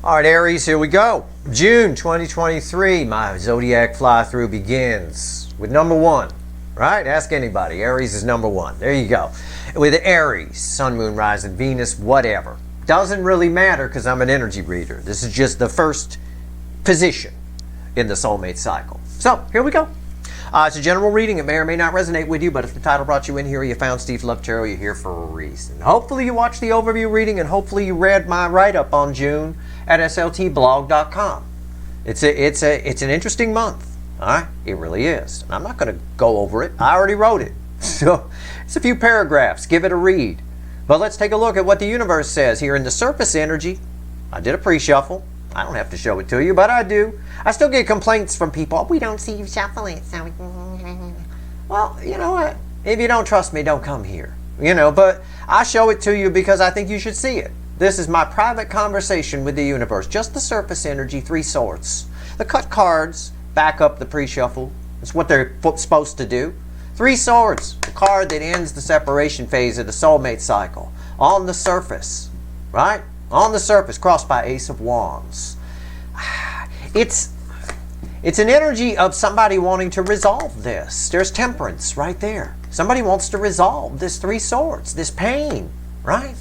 All right, Aries, here we go. June 2023, my zodiac fly-through begins with number 1, right? Ask anybody. Aries is number 1. There you go. With Aries, Sun, Moon, Rising, Venus, whatever. Doesn't really matter because I'm an energy reader. This is just the first position in the soulmate cycle. So, here we go. It's a general reading. It may or may not resonate with you, but if the title brought you in here, you found Steve Love Tarot, you're here for a reason. Hopefully you watched the overview reading, and hopefully you read my write-up on June at sltblog.com. It's an interesting month. All right? It really is. And I'm not going to go over it. I already wrote it. So it's a few paragraphs. Give it a read. But let's take a look at what the universe says here in the surface energy. I did a pre-shuffle. I don't have to show it to you, but I do. I still get complaints from people. We don't see you shuffle it. So well, you know what? If you don't trust me, don't come here. You know, but I show it to you because I think you should see it. This is my private conversation with the universe. Just the surface energy, 3 swords. The cut cards back up the pre-shuffle. It's what they're supposed to do. 3 swords, the card that ends the separation phase of the soulmate cycle. On the surface, right? On the surface, crossed by Ace of Wands. It's an energy of somebody wanting to resolve this. There's temperance right there. Somebody wants to resolve this 3 swords, this pain, right?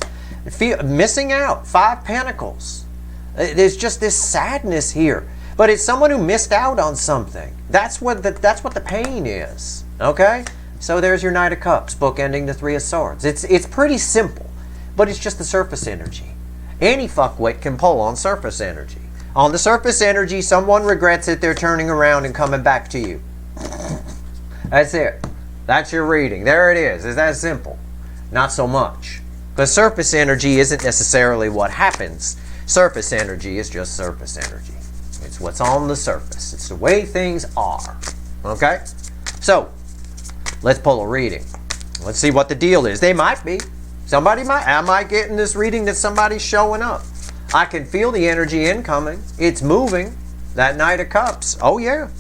Missing out, 5 pentacles. There's just this sadness here. But it's someone who missed out on something. That's what the pain is, okay? So there's your Knight of Cups, bookending the 3 of Swords. It's pretty simple, but it's just the surface energy. Any fuckwit can pull on surface energy. On the surface energy, someone regrets it, they're turning around and coming back to you. That's it. That's your reading. There it is. It's that simple. Not so much. Because surface energy isn't necessarily what happens. Surface energy is just surface energy. It's what's on the surface. It's the way things are. Okay? So, let's pull a reading. Let's see what the deal is. They might be. I might get in this reading that somebody's showing up. I can feel the energy incoming. It's moving. That Knight of Cups. Oh, yeah.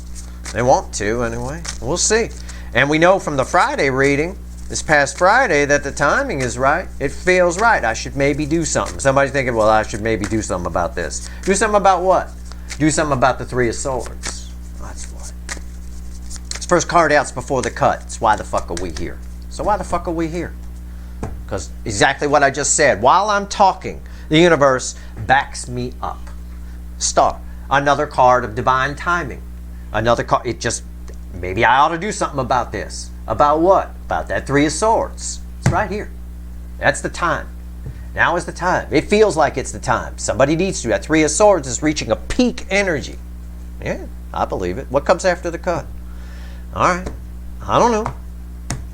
They want to, anyway. We'll see. And we know from the Friday reading, this past Friday, that the timing is right. It feels right. I should maybe do something. Somebody's thinking, well, I should maybe do something about this. Do something about what? Do something about the 3 of Swords. That's what. It's first card out's before the cut. It's why the fuck are we here? So why the fuck are we here? Because exactly what I just said. While I'm talking, the universe backs me up. Star. Another card of divine timing. Another card. It just, maybe I ought to do something about this. About what? About that 3 of Swords. It's right here. That's the time. Now is the time. It feels like it's the time. Somebody needs to. That 3 of Swords is reaching a peak energy. Yeah, I believe it. What comes after the cut? All right. I don't know.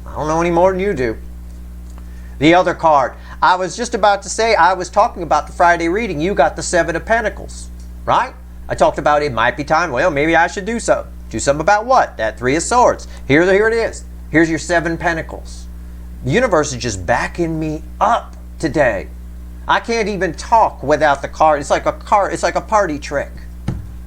I don't know any more than you do. The other card. I was just about to say, I was talking about the Friday reading. You got the 7 of Pentacles, right? I talked about it might be time. Well, maybe I should do something. Do something about what? That 3 of Swords. Here it is. Here's your 7 Pentacles. The universe is just backing me up today. I can't even talk without the card. It's like a card. It's like a party trick.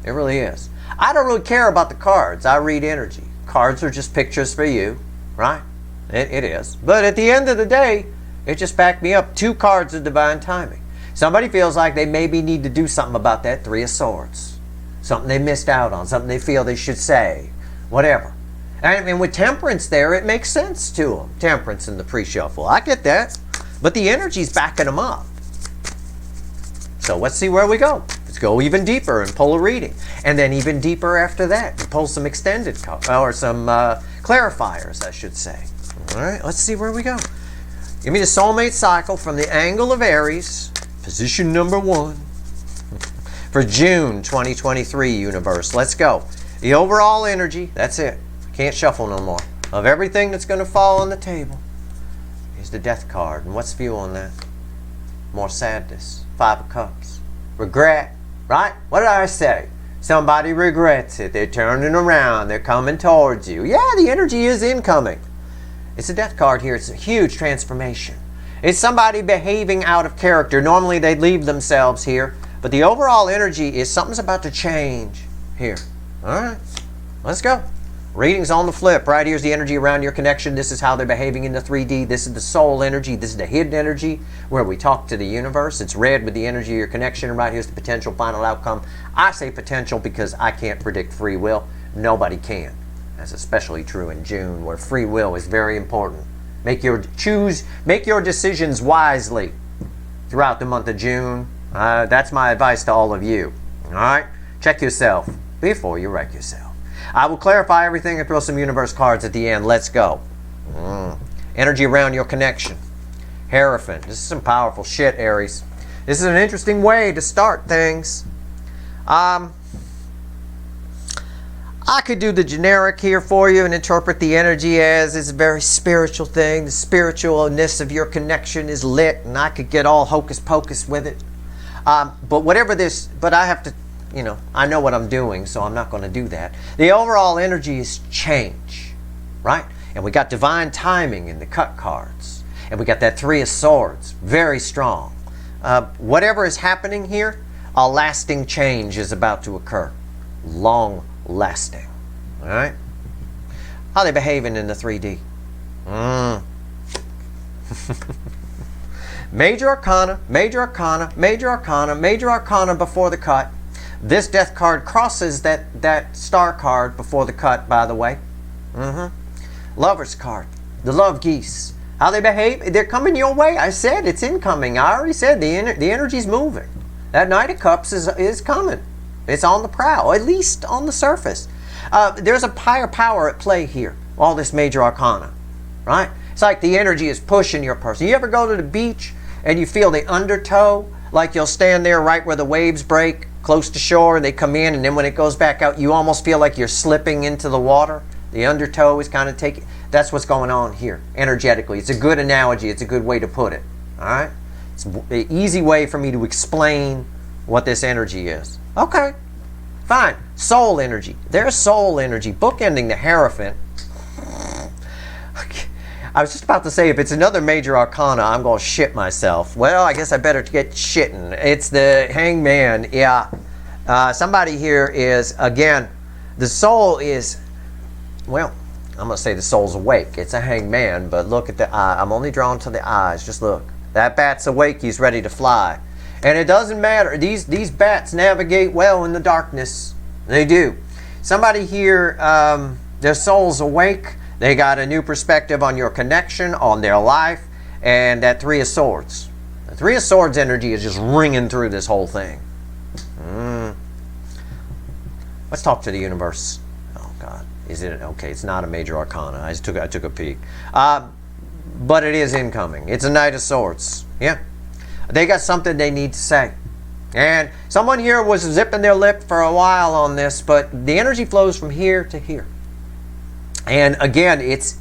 It really is. I don't really care about the cards. I read energy. Cards are just pictures for you, right? It is. But at the end of the day, it just backed me up. 2 cards of divine timing. Somebody feels like they maybe need to do something about that 3 of Swords. Something they missed out on. Something they feel they should say. Whatever. And with temperance there, it makes sense to them. Temperance in the pre-shuffle. I get that. But the energy's backing them up. So let's see where we go. Let's go even deeper and pull a reading. And then even deeper after that. And pull some extended, or some clarifiers, I should say. All right, let's see where we go. Give me the soulmate cycle from the angle of Aries. Position number 1. For June 2023, universe. Let's go. The overall energy, that's it. Can't shuffle no more. Of everything that's going to fall on the table. Here's the Death card. And what's the view on that? More sadness. 5 of Cups. Regret. Right? What did I say? Somebody regrets it. They're turning around. They're coming towards you. Yeah, the energy is incoming. It's a Death card here. It's a huge transformation. It's somebody behaving out of character. Normally they'd leave themselves here. But the overall energy is something's about to change here. All right. Let's go. Readings on the flip. Right here's the energy around your connection. This is how they're behaving in the 3D. This is the soul energy. This is the hidden energy where we talk to the universe. It's red with the energy of your connection. And right here's the potential final outcome. I say potential because I can't predict free will. Nobody can. That's especially true in June, where free will is very important. Make your decisions wisely throughout the month of June. That's my advice to all of you. All right? Check yourself before you wreck yourself. I will clarify everything and throw some universe cards at the end. Let's go. Energy around your connection. Hierophant. This is some powerful shit, Aries. This is an interesting way to start things. I could do the generic here for you and interpret the energy as it's a very spiritual thing. The spiritualness of your connection is lit, and I could get all hocus pocus with it. But I have to, I know what I'm doing, so I'm not going to do that. The overall energy is change, right? And we got divine timing in the cut cards. And we got that 3 of Swords, very strong. Whatever is happening here, a lasting change is about to occur. Long lasting. All right? How are they behaving in the 3D? Major Arcana, Major Arcana, Major Arcana, Major Arcana before the cut. This death card crosses that star card before the cut, by the way. Lover's card, the love geese. How they behave? They're coming your way. I said it's incoming. I already said the energy's moving. That Knight of Cups is coming. It's on the prowl, at least on the surface. There's a higher power at play here. All this Major Arcana, right? It's like the energy is pushing your person. You ever go to the beach and you feel the undertow? Like you'll stand there right where the waves break, close to shore, and they come in, and then when it goes back out, you almost feel like you're slipping into the water. The undertow is kind of taking... That's what's going on here, energetically. It's a good analogy. It's a good way to put it, all right? It's an easy way for me to explain what this energy is. Okay, fine. Soul energy. There's soul energy. Bookending the Hierophant. I was just about to say, if it's another Major Arcana, I'm going to shit myself. Well, I guess I better get shitting. It's the Hangman. Yeah. Somebody here is, again, the soul is, well, I'm going to say the soul's awake. It's a hangman, but look at the eye. I'm only drawn to the eyes. Just look. That bat's awake. He's ready to fly. And it doesn't matter. These bats navigate well in the darkness. They do. Somebody here, their soul's awake. They got a new perspective on your connection, on their life, and that 3 of Swords. The 3 of Swords energy is just ringing through this whole thing. Let's talk to the universe. Oh, God. Is it okay? It's not a Major Arcana. I took a peek. But it is incoming. It's a Knight of Swords. Yeah. They got something they need to say. And someone here was zipping their lip for a while on this, but the energy flows from here to here. And again, it's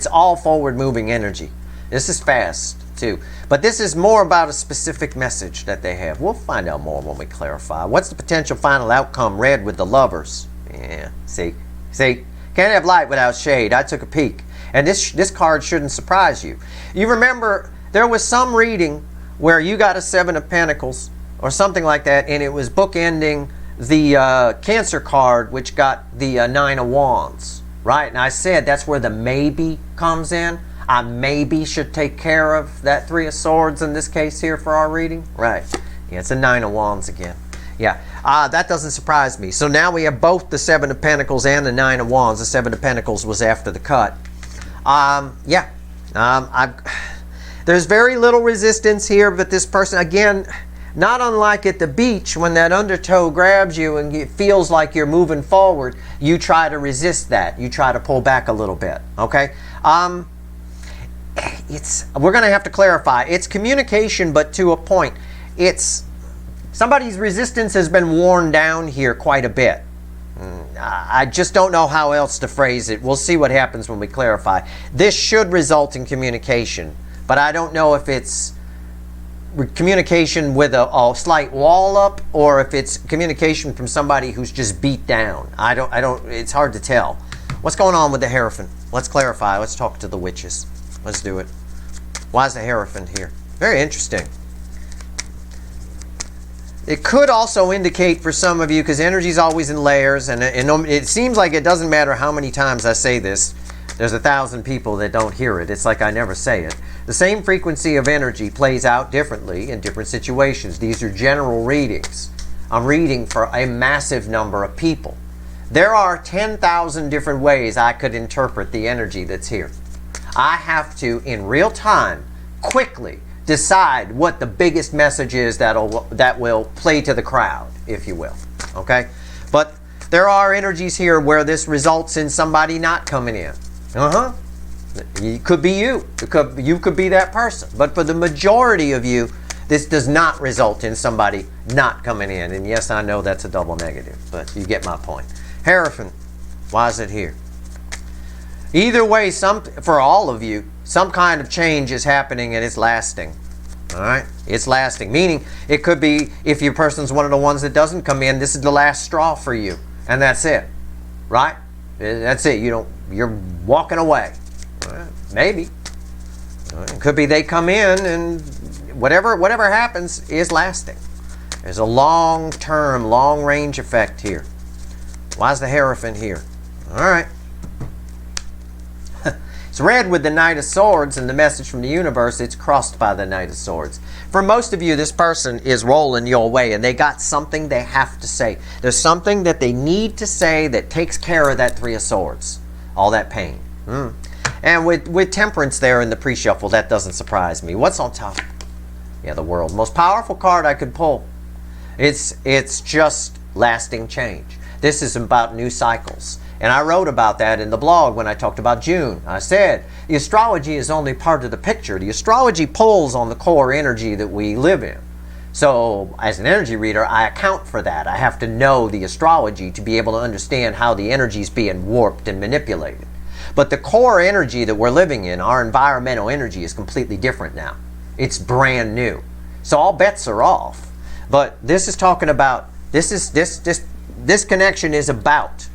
all forward-moving energy. This is fast, too. But this is more about a specific message that they have. We'll find out more when we clarify. What's the potential final outcome? Red with the Lovers. Yeah, see? Can't have light without shade. I took a peek. And this card shouldn't surprise you. You remember, there was some reading where you got a 7 of Pentacles, or something like that, and it was bookending the Cancer card, which got the 9 of Wands. Right, and I said that's where the maybe comes in. I maybe should take care of that 3 of Swords in this case here for our reading. Right, yeah, it's a 9 of Wands again. Yeah, that doesn't surprise me. So now we have both the 7 of Pentacles and the 9 of Wands. The 7 of Pentacles was after the cut. There's very little resistance here, but this person, again, not unlike at the beach when that undertow grabs you and it feels like you're moving forward, you try to resist that. You try to pull back a little bit, okay? We're going to have to clarify. It's communication, but to a point. Somebody's resistance has been worn down here quite a bit. I just don't know how else to phrase it. We'll see what happens when we clarify. This should result in communication, but I don't know if it's communication with a slight wall up, or if it's communication from somebody who's just beat down. It's hard to tell. What's going on with the Hierophant? Let's clarify. Let's talk to the witches. Let's do it. Why is the Hierophant here? Very interesting. It could also indicate for some of you, because energy is always in layers, and it seems like it doesn't matter how many times I say this, there's 1,000 people that don't hear it. It's like I never say it. The same frequency of energy plays out differently in different situations. These are general readings. I'm reading for a massive number of people. There are 10,000 different ways I could interpret the energy that's here. I have to, in real time, quickly decide what the biggest message is that will play to the crowd, if you will. Okay? But there are energies here where this results in somebody not coming in. It could be you. You could be that person. But for the majority of you, this does not result in somebody not coming in. And yes, I know that's a double negative, but you get my point. Hierophant, why is it here? Either way, for all of you, some kind of change is happening and it's lasting. All right? It's lasting. Meaning, it could be, if your person's one of the ones that doesn't come in, this is the last straw for you. And that's it. Right? That's it. You're walking away. Maybe. It could be they come in and whatever happens is lasting. There's a long-term, long-range effect here. Why is the Hierophant here? All right. It's red with the Knight of Swords, and the message from the universe, it's crossed by the Knight of Swords. For most of you, this person is rolling your way, and they got something they have to say. There's something that they need to say that takes care of that Three of Swords. All that pain. And with Temperance there in the pre-shuffle, that doesn't surprise me. What's on top? Yeah, the World. Most powerful card I could pull. It's just lasting change. This is about new cycles. And I wrote about that in the blog when I talked about June. I said, the astrology is only part of the picture. The astrology pulls on the core energy that we live in. So, as an energy reader, I account for that. I have to know the astrology to be able to understand how the energy is being warped and manipulated. But the core energy that we're living in, our environmental energy, is completely different now. It's brand new. So all bets are off. But this is talking about, this connection is about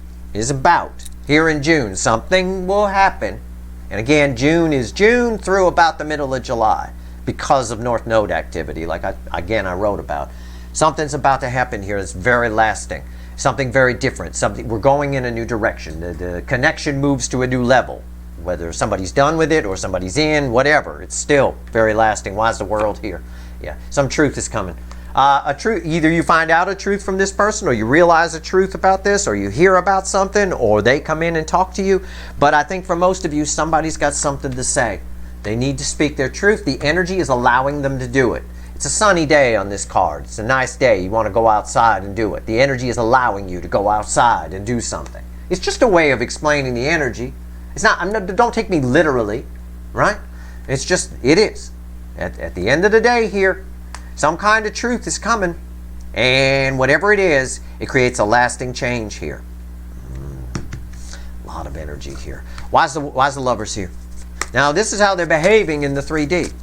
here in June. Something will happen. And again, June is June through about the middle of July because of North Node activity, like I wrote about. Something's about to happen here that's very lasting. Something very different. We're going in a new direction. The connection moves to a new level. Whether somebody's done with it or somebody's in, whatever, it's still very lasting. Why is the World here? Yeah, some truth is coming. Either you find out a truth from this person, or you realize a truth about this, or you hear about something, or they come in and talk to you. But I think for most of you, somebody's got something to say. They need to speak their truth. The energy is allowing them to do it. It's a sunny day on this card. It's a nice day. You want to go outside and do it. The energy is allowing you to go outside and do something. It's just a way of explaining the energy. It's not, don't take me literally, right? It's just, it is. At the end of the day here, some kind of truth is coming, and whatever it is, it creates a lasting change here. A lot of energy here. Why's the Lovers here? Now, this is how they're behaving in the 3D.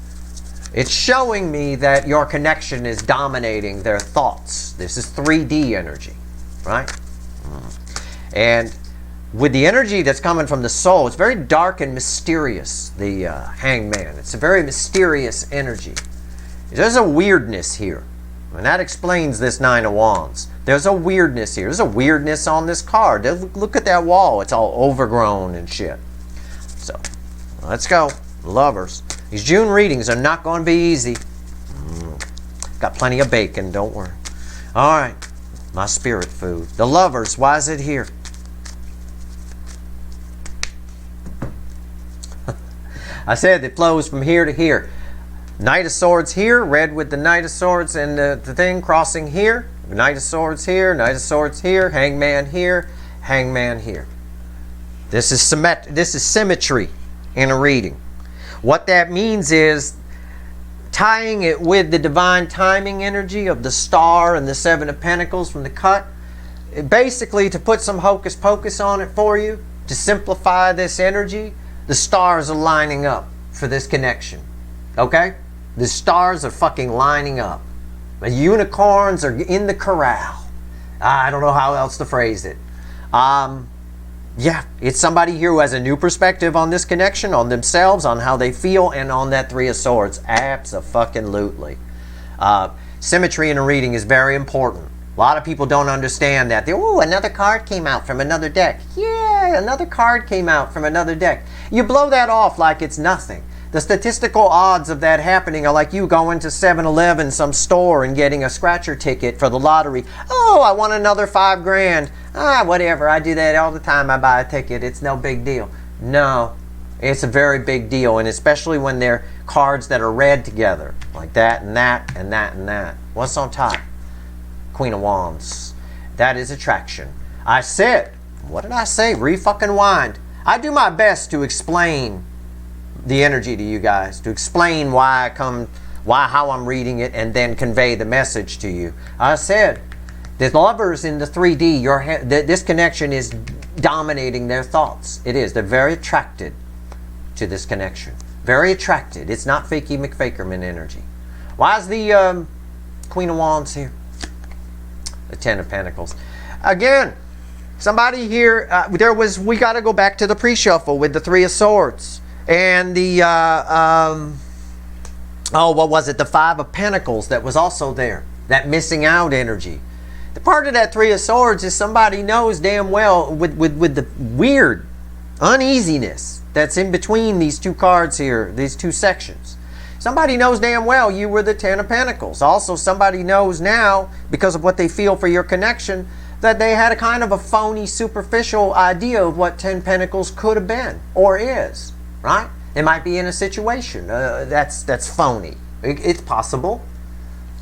It's showing me that your connection is dominating their thoughts. This is 3D energy, right? And with the energy that's coming from the soul, it's very dark and mysterious, the Hangman. It's a very mysterious energy. There's a weirdness here. And that explains this Nine of Wands. There's a weirdness here. There's a weirdness on this card. Look at that wall. It's all overgrown and shit. So, let's go. Lovers. These June readings are not going to be easy. Got plenty of bacon, don't worry. All right. My spirit food. The Lovers. Why is it here? I said it flows from here to here. Knight of Swords here, red with the Knight of Swords and the thing crossing here. Knight of Swords here, Knight of Swords here, Hangman here, Hangman here. This is symmetry in a reading. What that means is tying it with the divine timing energy of the Star and the Seven of Pentacles from the cut. Basically, to put some hocus pocus on it for you, to simplify this energy, the stars are lining up for this connection. Okay? The stars are fucking lining up. The unicorns are in the corral. I don't know how else to phrase it. Yeah, it's somebody here who has a new perspective on this connection, on themselves, on how they feel, and on that Three of Swords. Abso-fucking-lutely. Symmetry in a reading is very important. A lot of people don't understand that. Oh, another card came out from another deck. Yeah, another card came out from another deck. You blow that off like it's nothing. The statistical odds of that happening are like you going to 7-Eleven, some store, and getting a scratcher ticket for the lottery. Oh, I want another $5,000. Ah, whatever. I do that all the time. I buy a ticket. It's no big deal. No, it's a very big deal, and especially when they're cards that are read together, like that and that and that and that. What's on top? Queen of Wands. That is attraction. I said, what did I say? Re-fucking wind. I do my best to explain the energy to you guys, to explain why how I'm reading it, and then convey the message to you. I said, the lovers in the 3D, this connection is dominating their thoughts. It is. They're very attracted to this connection. Very attracted. It's not fakey McFakerman energy. Why is the Queen of Wands here? The Ten of Pentacles. Again, somebody here, we got to go back to the pre-shuffle with the Three of Swords. And the, what was it? The Five of Pentacles that was also there. That missing out energy. The part of that Three of Swords is somebody knows damn well with the weird uneasiness that's in between these two cards here, these two sections. Somebody knows damn well you were the Ten of Pentacles. Also, somebody knows now, because of what they feel for your connection, that they had a kind of a phony, superficial idea of what 10 Pentacles could have been or is. Right? They might be in a situation that's phony. It's possible.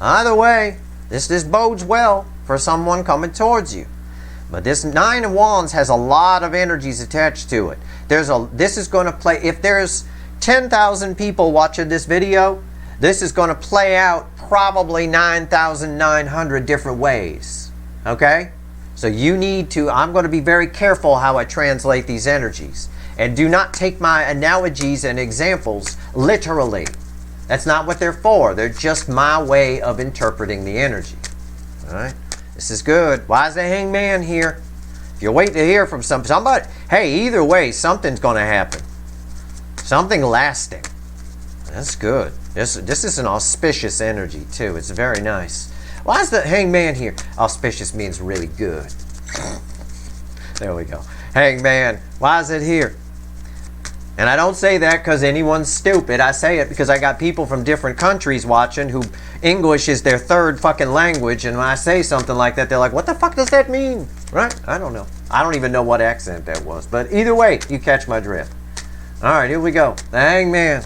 Either way, this bodes well for someone coming towards you. But this Nine of Wands has a lot of energies attached to it. This is going to play, if there's 10,000 people watching this video, this is going to play out probably 9,900 different ways. Okay? So you need to, I'm going to be very careful how I translate these energies. And do not take my analogies and examples literally. That's not what they're for. They're just my way of interpreting the energy. All right? This is good. Why is the Hangman here? If you wait to hear from somebody, hey, either way, something's going to happen. Something lasting. That's good. This is an auspicious energy, too. It's very nice. Why is the Hangman here? Auspicious means really good. There we go. Hangman. Why is it here? And I don't say that because anyone's stupid. I say it because I got people from different countries watching who English is their third fucking language. And when I say something like that, they're like, what the fuck does that mean? Right? I don't know. I don't even know what accent that was. But either way, you catch my drift. All right, here we go. The Hangman.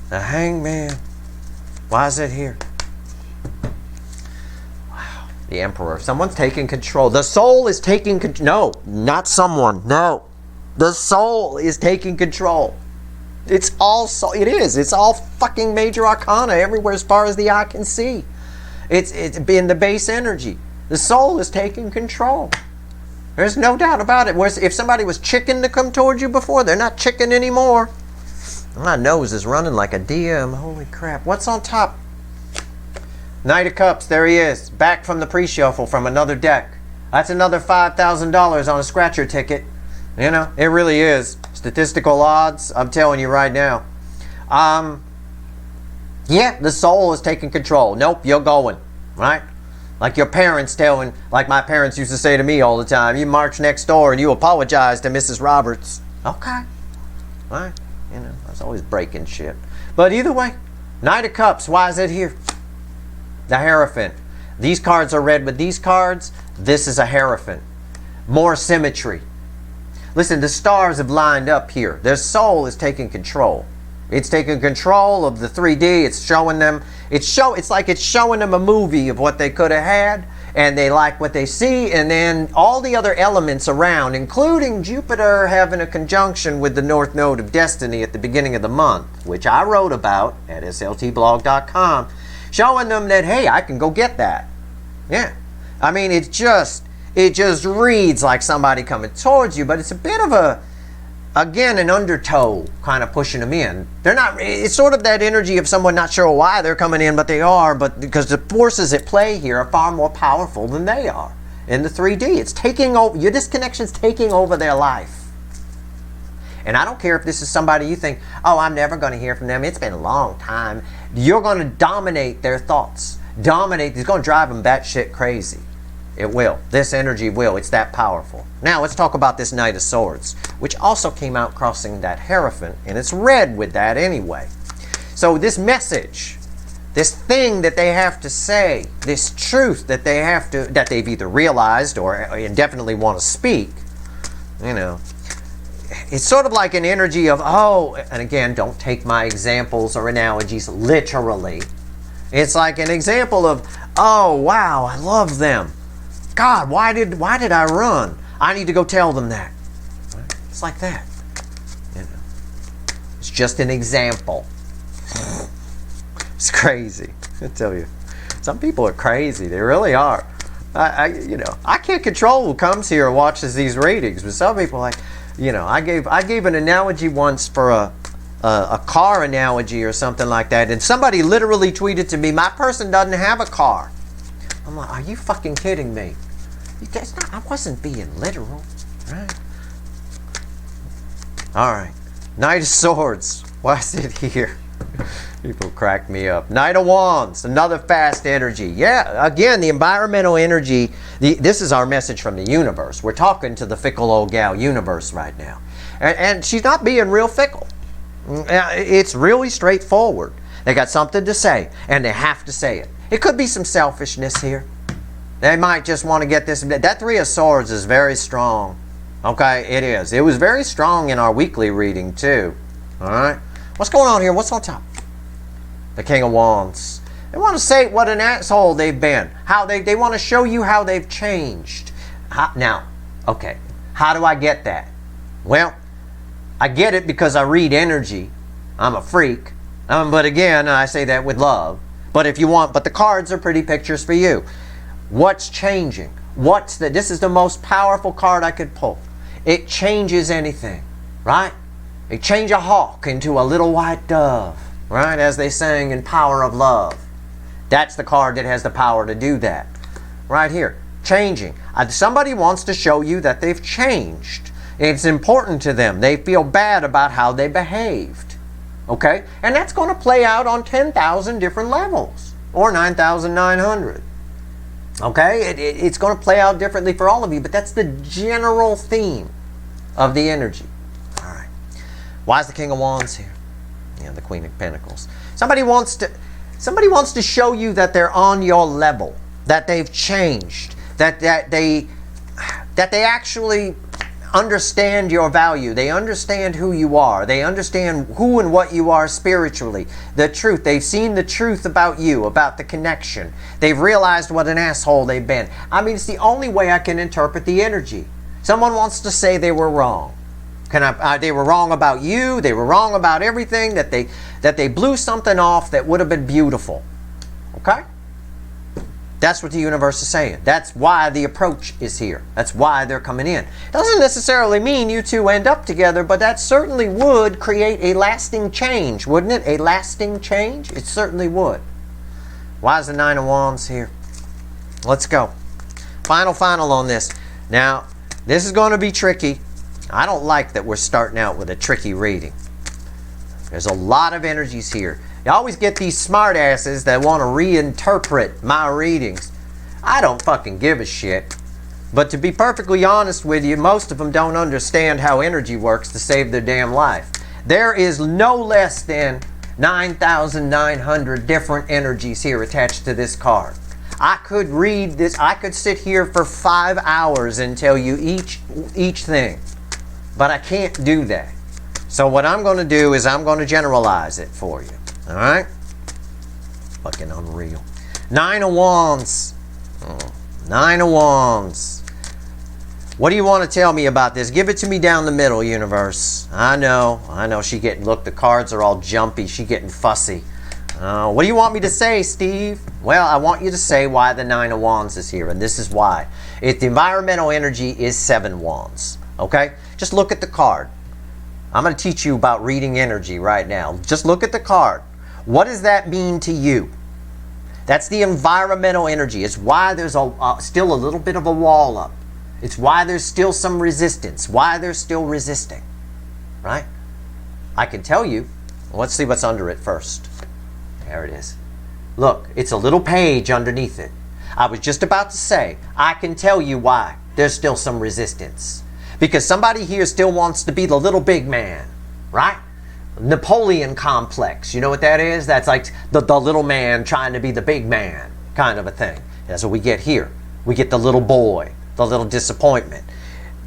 The Hangman. Why is it here? Wow. The Emperor. Someone's taking control. The soul is taking control. No, not someone. No. The soul is taking control. It's all soul. It is. It's all fucking major arcana everywhere as far as the eye can see. It's in the base energy. The soul is taking control. There's no doubt about it. If somebody was chicken to come towards you before, they're not chicken anymore. My nose is running like a DM. Holy crap. What's on top? Knight of Cups. There he is. Back from the pre-shuffle from another deck. That's another $5,000 on a scratcher ticket. You know, it really is. Statistical odds, I'm telling you right now. Yeah, the soul is taking control. Nope, you're going. Right? Like your parents like my parents used to say to me all the time, you march next door and you apologize to Mrs. Roberts. Okay. Right? You know, I was always breaking shit. But either way, Knight of Cups, why is it here? The Hierophant. These cards are read with these cards. This is a Hierophant. More symmetry. Listen, the stars have lined up here. Their soul is taking control. It's taking control of the 3D. It's showing them. It's like it's showing them a movie of what they could have had, and they like what they see, and then all the other elements around, including Jupiter having a conjunction with the North Node of Destiny at the beginning of the month, which I wrote about at sltblog.com, showing them that, hey, I can go get that. Yeah. I mean, it just reads like somebody coming towards you, but it's a bit of again, an undertow kind of pushing them in. They're not, it's sort of that energy of someone not sure why they're coming in, but they are, but because the forces at play here are far more powerful than they are. In the 3D, it's taking over, your disconnection's taking over their life. And I don't care if this is somebody you think, oh, I'm never going to hear from them. It's been a long time. You're going to dominate their thoughts. Dominate. It's going to drive them batshit crazy. It will. This energy will. It's that powerful. Now, let's talk about this Knight of Swords, which also came out crossing that Hierophant, and it's red with that anyway. So this message, this thing that they have to say, this truth that they have to, that they've either realized or definitely want to speak, you know, it's sort of like an energy of, oh, and again, don't take my examples or analogies literally. It's like an example of, oh, wow, I love them. God, why did I run? I need to go tell them that. It's like that. You know, it's just an example. It's crazy. I tell you, some people are crazy. They really are. I can't control who comes here and watches these readings, but some people like, you know, I gave an analogy once for a car analogy or something like that, and somebody literally tweeted to me, my person doesn't have a car. I'm like, are you fucking kidding me? I wasn't being literal, right? All right. Knight of Swords. Why is it here? People crack me up. Knight of Wands, another fast energy. Yeah, again, the environmental energy. This is our message from the universe. We're talking to the fickle old gal universe right now. And she's not being real fickle. It's really straightforward. They got something to say, and they have to say it. It could be some selfishness here. They might just want to get this. That Three of Swords is very strong. Okay, it is. It was very strong in our weekly reading, too. All right? What's going on here? What's on top? The King of Wands. They want to say what an asshole they've been. How they want to show you how they've changed. Now, okay, how do I get that? Well, I get it because I read energy. I'm a freak. But again, I say that with love. But if you want, but the cards are pretty pictures for you. What's changing? This is the most powerful card I could pull. It changes anything, right? It change a hawk into a little white dove, right? As they sang in Power of Love. That's the card that has the power to do that. Right here, changing. Somebody wants to show you that they've changed. It's important to them. They feel bad about how they behaved. Okay? And that's going to play out on 10,000 different levels. Or 9,900. Okay? It's going to play out differently for all of you, but that's the general theme of the energy. All right. Why is the King of Wands here? Yeah, the Queen of Pentacles. Somebody wants to show you that they're on your level, that they've changed, that they actually understand your value. They understand who you are. They understand who and what you are spiritually. The truth. They've seen the truth about you, about the connection. They've realized what an asshole they've been. I mean, it's the only way I can interpret the energy. Someone wants to say they were wrong. They were wrong about you. They were wrong about everything. That they blew something off that would have been beautiful. Okay? That's what the universe is saying. That's why the approach is here. That's why they're coming in. Doesn't necessarily mean you two end up together, but that certainly would create a lasting change, wouldn't it? A lasting change? It certainly would. Why is the Nine of Wands here? Let's go. Final on this. Now, this is going to be tricky. I don't like that we're starting out with a tricky reading. There's a lot of energies here. You always get these smart asses that want to reinterpret my readings. I don't fucking give a shit. But to be perfectly honest with you, most of them don't understand how energy works to save their damn life. There is no less than 9,900 different energies here attached to this card. I could read this. I could sit here for 5 hours and tell you each thing. But I can't do that. So what I'm going to do is I'm going to generalize it for you. All right? Fucking unreal. Nine of Wands. Nine of Wands. What do you want to tell me about this? Give it to me down the middle, universe. I know. Look, the cards are all jumpy. She getting fussy. What do you want me to say, Steve? Well, I want you to say why the Nine of Wands is here, and this is why. The environmental energy is 7 wands. Okay? Just look at the card. I'm going to teach you about reading energy right now. Just look at the card. What does that mean to you? That's the environmental energy. It's why there's still a little bit of a wall up. It's why there's still some resistance. Why they're still resisting. right? I can tell you. Let's see what's under it first. There it is. Look, it's a little page underneath it. I was just about to say, I can tell you why there's still some resistance. Because somebody here still wants to be the little big man, right? Napoleon complex. You know what that is? That's like the little man trying to be the big man kind of a thing. That's what we get here. We get the little boy, the little disappointment.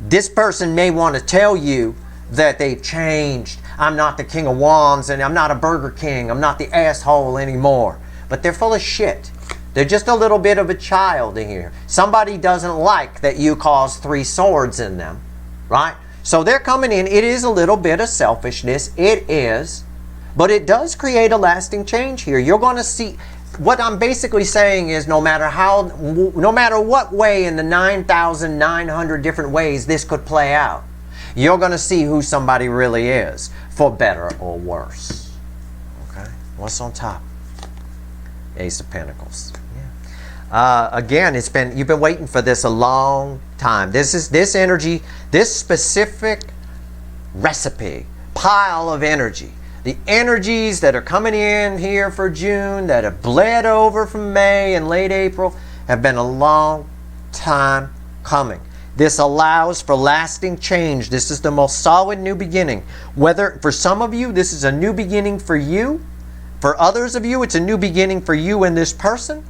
This person may want to tell you that they've changed. I'm not the King of Wands, and I'm not a Burger King. I'm not the asshole anymore. But they're full of shit. They're just a little bit of a child in here. Somebody doesn't like that you caused 3 swords in them, right? So they're coming in. It is a little bit of selfishness. It is. But it does create a lasting change here. You're going to see. What I'm basically saying is no matter what way in the 9,900 different ways this could play out, you're going to see who somebody really is, for better or worse. Okay? What's on top? Ace of Pentacles. Yeah. Again, you've been waiting for this a long time. This energy, this specific recipe, pile of energy. The energies that are coming in here for June, that have bled over from May and late April, have been a long time coming. This allows for lasting change. This is the most solid new beginning. Whether for some of you, this is a new beginning for you. For others of you, it's a new beginning for you and this person.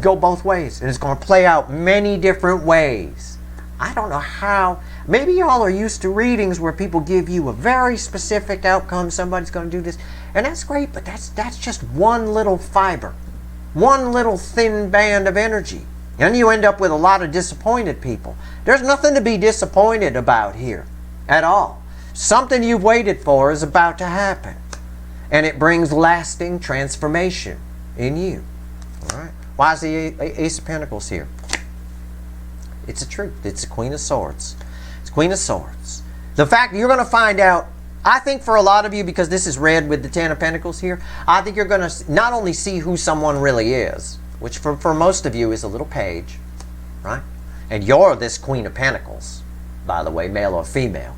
Go both ways. And it's going to play out many different ways. I don't know how. Maybe y'all are used to readings where people give you a very specific outcome. Somebody's going to do this. And that's great, but that's just one little fiber. One little thin band of energy. And you end up with a lot of disappointed people. There's nothing to be disappointed about here at all. Something you've waited for is about to happen. And it brings lasting transformation in you. All right. Why is the Ace of Pentacles here? It's a truth. It's the Queen of Swords. It's Queen of Swords. The fact you're going to find out, I think for a lot of you, because this is red with the Ten of Pentacles here, I think you're going to not only see who someone really is, which for most of you is a little page, right? And you're this Queen of Pentacles, by the way, male or female.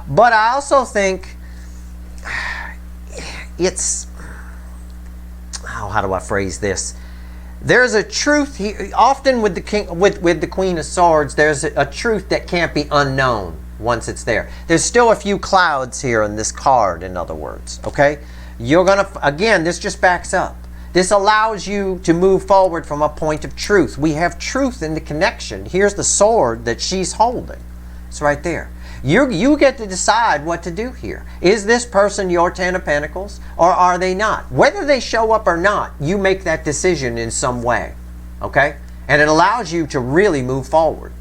But I also think it's, how do I phrase this? There's a truth here. Often with the Queen of Swords, there's a truth that can't be unknown once it's there. There's still a few clouds here in this card, in other words. Okay? You're going to, again, this just backs up. This allows you to move forward from a point of truth. We have truth in the connection. Here's the sword that she's holding. It's right there. You get to decide what to do here. Is this person your Ten of Pentacles, or are they not? Whether they show up or not, you make that decision in some way. Okay? And it allows you to really move forward.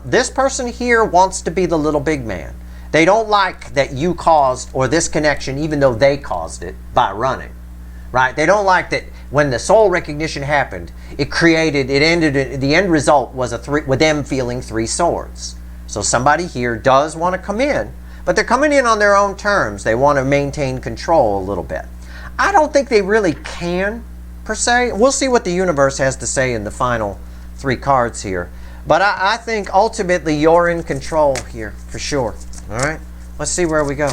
This person here wants to be the little big man. They don't like that you caused, or this connection, even though they caused it by running. Right? They don't like that when the soul recognition happened, the end result was with them feeling 3 swords. So somebody here does want to come in, but they're coming in on their own terms. They want to maintain control a little bit. I don't think they really can, per se. We'll see what the universe has to say in the final 3 cards here. But I think ultimately you're in control here, for sure. All right? Let's see where we go.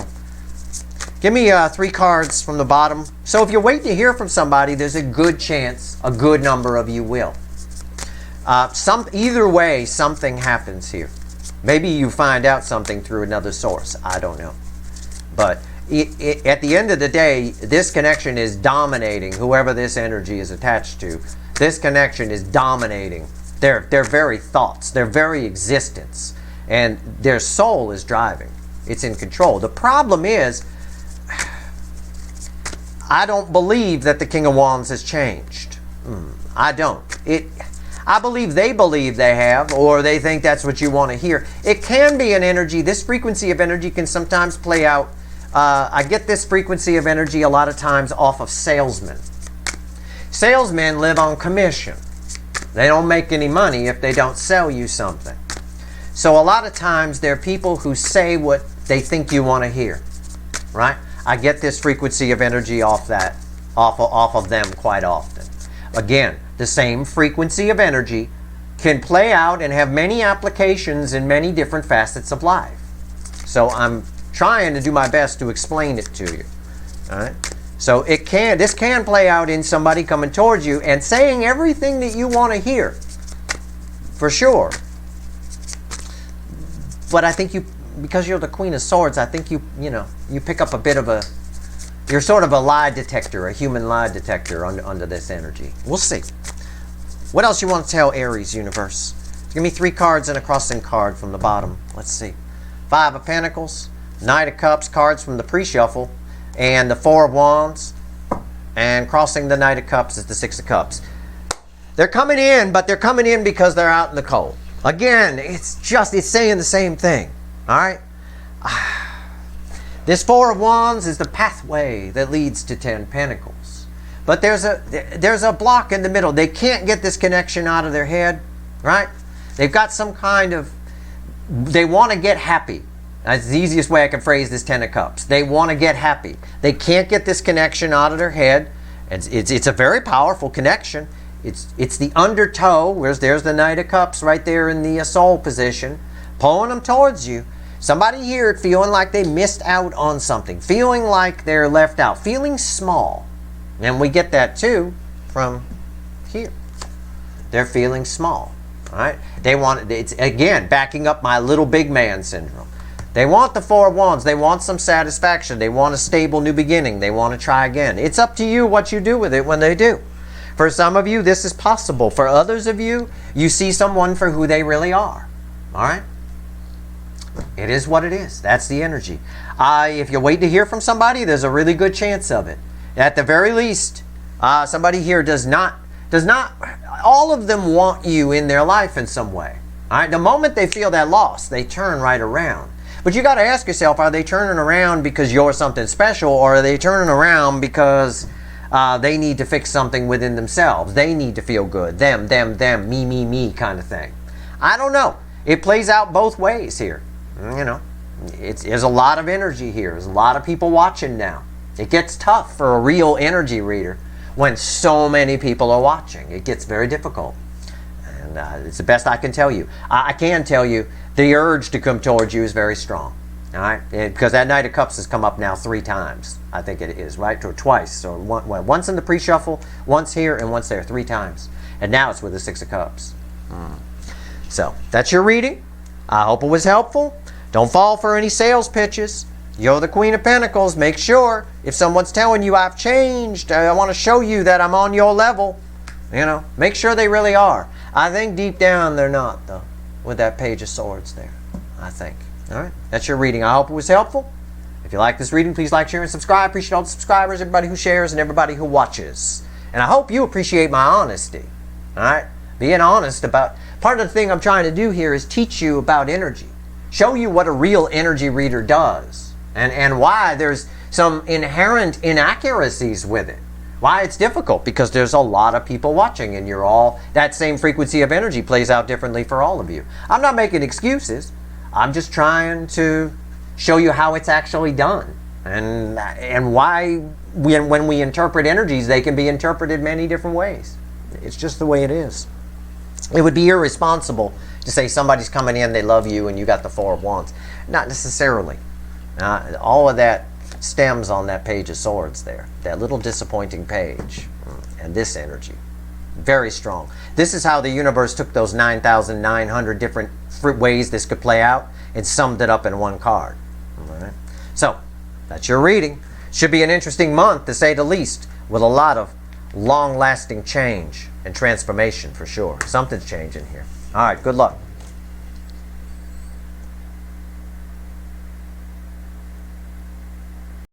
Give me 3 cards from the bottom. So if you're waiting to hear from somebody, there's a good chance a good number of you will. Either way, something happens here. Maybe you find out something through another source. I don't know. But at the end of the day, this connection is dominating whoever this energy is attached to. This connection is dominating their very thoughts, their very existence. And their soul is driving. It's in control. The problem is, I don't believe that the King of Wands has changed. I don't. I believe they have, or they think that's what you want to hear. It can be an energy. This frequency of energy can sometimes play out. I get this frequency of energy a lot of times off of salesmen. Salesmen live on commission. They don't make any money if they don't sell you something. So a lot of times there are people who say what they think you want to hear, right? I get this frequency of energy off of them quite often. Again, the same frequency of energy can play out and have many applications in many different facets of life. So I'm trying to do my best to explain it to you. All right? So this can play out in somebody coming towards you and saying everything that you want to hear. For sure. But I think because you're the Queen of Swords, I think you pick up a bit of you're sort of a lie detector, a human lie detector under this energy. We'll see. What else you want to tell Aries universe? Give me 3 cards and a crossing card from the bottom. Let's see. 5 of Pentacles, Knight of Cups, cards from the pre-shuffle, and the 4 of Wands, and crossing the Knight of Cups is the 6 of Cups. They're coming in, but they're coming in because they're out in the cold. Again, it's saying the same thing. All right? This 4 of Wands is the pathway that leads to 10 Pentacles. But there's a block in the middle. They can't get this connection out of their head, right? They've got some kind of, they want to get happy. That's the easiest way I can phrase this 10 of Cups. They want to get happy. They can't get this connection out of their head. It's a very powerful connection. It's the undertow, whereas there's the Knight of Cups right there in the soul position, pulling them towards you. Somebody here feeling like they missed out on something, feeling like they're left out, feeling small. And we get that too from here. They're feeling small. All right? It's again backing up my little big man syndrome. They want the 4 of Wands. They want some satisfaction. They want a stable new beginning. They want to try again. It's up to you what you do with it when they do. For some of you, this is possible. For others of you, you see someone for who they really are. All right? It is what it is. That's the energy. If you wait to hear from somebody, there's a really good chance of it. At the very least, somebody here does not, all of them want you in their life in some way. All right? The moment they feel that loss, they turn right around. But you got to ask yourself, are they turning around because you're something special, or are they turning around because they need to fix something within themselves? They need to feel good. Them, me kind of thing. I don't know. It plays out both ways here. You know, there's a lot of energy here. There's a lot of people watching now. It gets tough for a real energy reader when so many people are watching. It gets very difficult. And it's the best I can tell you. I can tell you the urge to come towards you is very strong. All right? Because that Knight of Cups has come up now 3 times. I think it is, right? Or twice. So once in the pre-shuffle, once here, and once there, 3 times. And now it's with the 6 of Cups. So that's your reading. I hope it was helpful. Don't fall for any sales pitches. You're the Queen of Pentacles. Make sure if someone's telling you I've changed, I want to show you that I'm on your level. You know, make sure they really are. I think deep down they're not, though, with that Page of Swords there. I think. All right, that's your reading. I hope it was helpful. If you like this reading, please like, share, and subscribe. Appreciate all the subscribers, everybody who shares, and everybody who watches. And I hope you appreciate my honesty. All right, being honest about. Part of the thing I'm trying to do here is teach you about energy. Show you what a real energy reader does, and why there's some inherent inaccuracies with it. Why it's difficult, because there's a lot of people watching, and you're all, that same frequency of energy plays out differently for all of you. I'm not making excuses. I'm just trying to show you how it's actually done, and why when we interpret energies, they can be interpreted many different ways. It's just the way it is. It would be irresponsible to say somebody's coming in, they love you, and you got the 4 of Wands. Not necessarily. All of that stems on that Page of Swords there. That little disappointing page. And this energy. Very strong. This is how the universe took those 9,900 different ways this could play out and summed it up in one card. All right? So, that's your reading. Should be an interesting month, to say the least, with a lot of long-lasting change and transformation for sure. Something's changing here. All right, good luck.